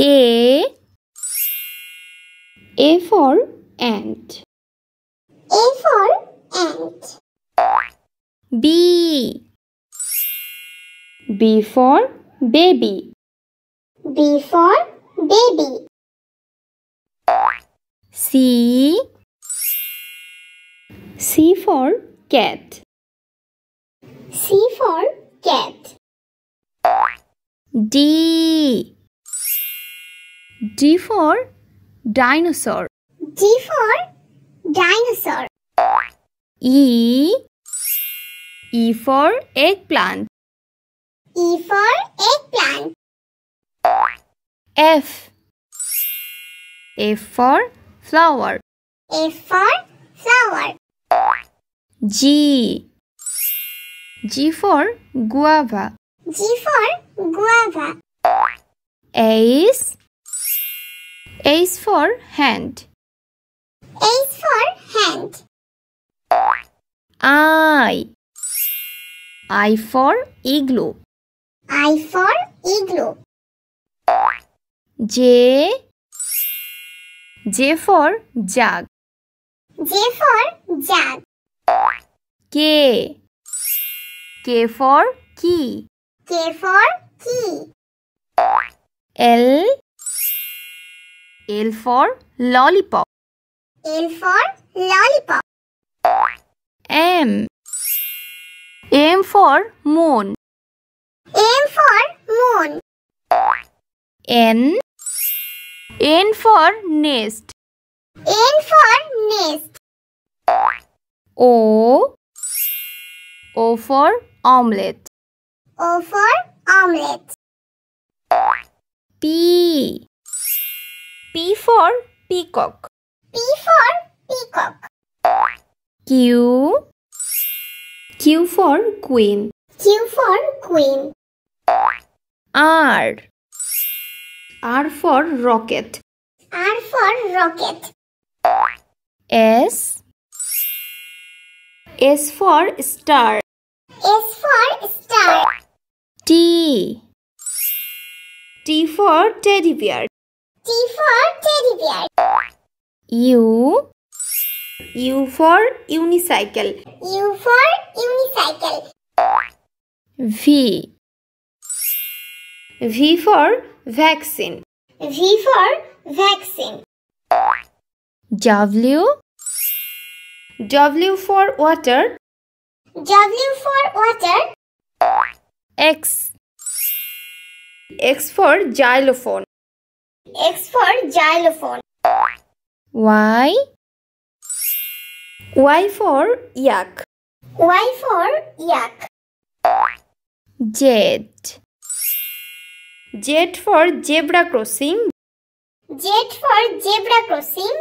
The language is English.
A for ant. A for ant. B for baby. B for baby. C for cat. C for cat. D for dinosaur. D for dinosaur. E for eggplant. E for eggplant. F for flower. F for flower. G for guava. G for guava. H for hand. H for hand. I for igloo. I for igloo. J for jug. J for jug. K for key. K for key. L for lollipop. L for lollipop. M for moon. M for moon. N for nest. N for nest. O for omelette. O for omelette. P for peacock. P for peacock. Q for queen. Q for queen. R for rocket. R for rocket. S for star. S for star. T for teddy bear. T for teddy bear. U for unicycle. U for unicycle. V for vaccine. V for vaccine. W for water. W for water. X for xylophone. X for xylophone. Y for yak. Y for yak. Z for zebra crossing. Z for zebra crossing.